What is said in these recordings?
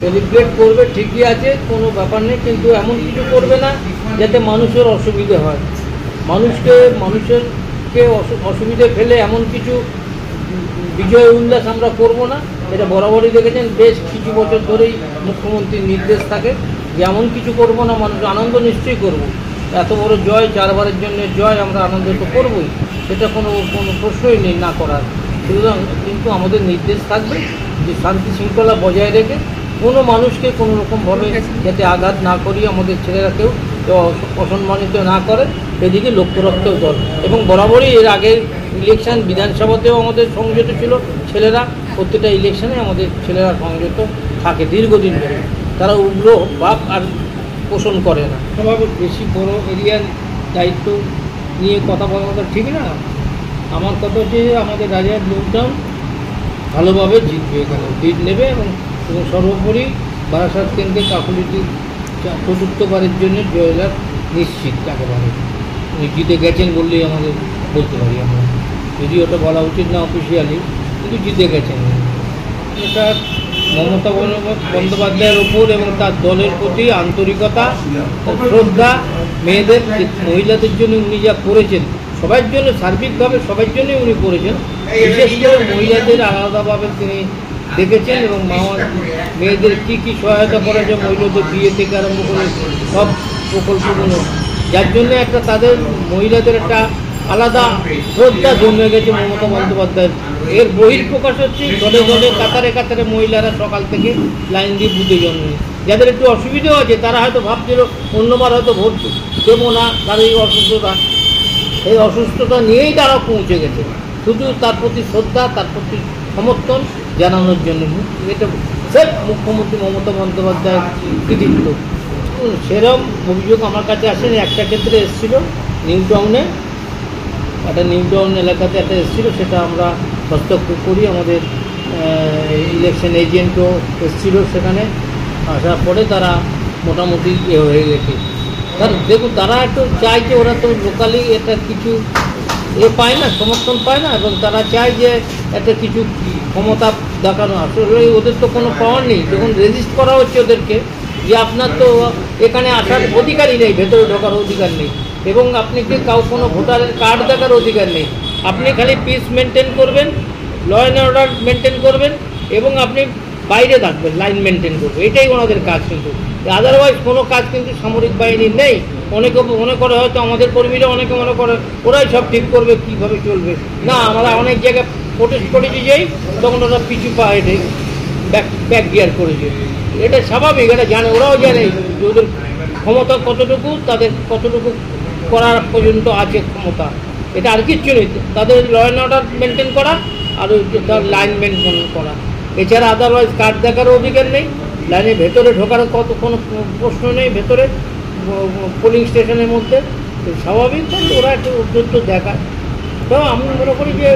Celebrate করবে ঠিকই আছে, কোনো ব্যাপার নেই, কিন্তু এমন কিছু করবে না যাতে মানুষের অসুবিধে হয়। মানুষকে অসুবিধে ফেলে এমন কিছু বিজয় উল্লাস আমরা করব না। এটা বরাবরই দেখেছেন, বেশ কিছু বছর ধরেই মুখ্যমন্ত্রীর নির্দেশ থাকে যে এমন কিছু করব না। মানুষ আনন্দ নিশ্চয়ই করব, এত বড় জয়, 4 বারের জন্য জয়, আমরা আনন্দ তো করবই, সেটা কোনো প্রশ্নই নেই না করার। সুতরাং কিন্তু আমাদের নির্দেশ থাকবে যে শান্তি শৃঙ্খলা বজায় রেখে কোনো মানুষকে কোনো রকমভাবে যাতে আঘাত না করি, আমাদের ছেলেরা কেউ অসম্মানিত না করে, সেদিকে লক্ষ্য রাখতেও দল। এবং বরাবরই এর আগের ইলেকশন বিধানসভাতেও আমাদের সংযত ছিল ছেলেরা, প্রত্যেকটা ইলেকশনে আমাদের ছেলেরা সংযত থাকে দীর্ঘদিন ধরে, তারা উগ্র ভাব আর পোষণ করে না। স্বভাবে বেশি বড় এরিয়ার দায়িত্ব নিয়ে কথা বলাটা ঠিক না। আমার কথা হচ্ছে আমাদের রাজার লোকজন ভালোভাবে জিতবে, এখানে লিড নেবে এবং সর্বোপরি বারাসাত কেন্দ্রে কাকুলিটি ৪র্থবারের জন্য জয়লাভ নিশ্চিত। একেবারে উনি জিতে গেছেন বললেই আমাদের বলতে পারি আমরা, যদি ওটা বলা উচিত না অফিসিয়ালি, কিন্তু জিতে গেছেন। এটা মমতা বন্দ্যোপাধ্যায়ের ওপর এবং তার দলের প্রতি আন্তরিকতা, শ্রদ্ধা, মহিলাদের জন্য উনি যা করেছেন, সবার জন্য সার্বিকভাবে সবার জন্যই উনি করেছেন, বিশেষ করে মহিলাদের আলাদাভাবে তিনি দেখেছেন এবং মেয়েদের কী সহায়তা করা যায়, মহিলাদের বিয়ে থেকে আরম্ভ করে সব প্রকল্পগুলো, যার জন্য একটা তাদের মহিলাদের একটা আলাদা শ্রদ্ধা জন্মে গেছে মমতা বন্দ্যোপাধ্যায়ের। এর বহিঃপ্রকাশ হচ্ছে দলে দলে কাতারে কাতারে মহিলারা সকাল থেকে লাইন দিয়ে বুথে জন্মে। যাদের একটু অসুবিধাও আছে তারা হয়তো ভাবছিল অন্যবার হয়তো ভোট দেবো না, তার এই অসুস্থতা নিয়েই তারা পৌঁছে গেছে, শুধু তার প্রতি শ্রদ্ধা, তার প্রতি সমর্থন জানানোর জন্য। এটা স্যার মুখ্যমন্ত্রী মমতা বন্দ্যোপাধ্যায়ের কৃতিত্ব। সেরকম অভিযোগ আমার কাছে আসেনি, একটা ক্ষেত্রে এসেছিলো নিউ টাউন এলাকাতে একটা এসেছিলো, সেটা আমরা হস্তক্ষেপ করি। আমাদের ইলেকশন এজেন্টও এসেছিলো সেখানে, আসার পরে তারা মোটামুটি হয়ে গেছে। দেখুন, তারা একটু চাইছে, ওরা তো লোকালি এটা কিছু পায় না, সমর্থন পায় না, এবং তারা চায় যে একটা কিছু ক্ষমতা দেখানো। আসলে ওদের তো কোনো পাওয়ার নেই, যখন রেজিস্ট করা হচ্ছে ওদেরকে যে আপনার তো এখানে আসার অধিকারই নেই, ভেতরে ঢোকার অধিকার নেই, এবং আপনি কি কোনো ভোটারের কার্ড দেখার অধিকার নেই। আপনি খালি পিস মেনটেন করবেন, ল অ্যান্ড অর্ডার মেনটেন করবেন, এবং আপনি বাইরে থাকবেন, লাইন মেনটেন করবেন, এটাই ওনাদের কাজ। কিন্তু আদারওয়াইজ কোনো কাজ কিন্তু সামরিক বাহিনীর নেই। অনেকে মনে করে, হয়তো আমাদের কর্মীরা অনেকে মনে করে ওরাই সব ঠিক করবে, কীভাবে চলবে। না, আমরা অনেক জায়গায় প্রোটেস্ট করেছি যেই, তখন ওরা পিছু পা হেঁটে ব্যাক গিয়ার করেছে। এটা স্বাভাবিক, এটা জানে, ওরাও জানে যে ওদের ক্ষমতা কতটুকু, তাদের কতটুকু করার পর্যন্ত আছে ক্ষমতা। এটা আর কিচ্ছু নেই, তাদের ল অ্যান্ড অর্ডার মেনটেন করা আর তার লাইন মেনটেন করা, এছাড়া আদারওয়াইজ কার্ড দেখারও অধিকার নেই, লাইনের ভেতরে ঢোকার কোনো প্রশ্ন নেই, ভেতরে পোলিং স্টেশনের মধ্যে। স্বাভাবিক ওরা একটু উদ্যোগ দেখায়। তো আমি মনে করি যে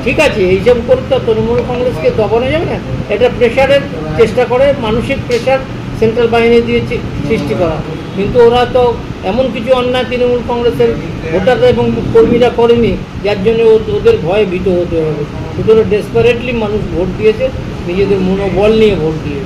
ঠিক আছে, এইসব করতে তৃণমূল কংগ্রেসকে দবানো যাবে না। এটা প্রেশারের চেষ্টা করে, মানসিক প্রেশার সেন্ট্রাল বাহিনী দিয়ে সৃষ্টি করা, কিন্তু ওরা তো এমন কিছু অন্যায় তৃণমূল কংগ্রেসের ভোটাররা এবং কর্মীরা করেনি যার জন্য ওদের ভয়ে ভীত হতে হবে। সুতরাং ডেসপারেটলি মানুষ ভোট দিয়েছে, নিজেদের মনোবল নিয়ে ভোট দিয়ে।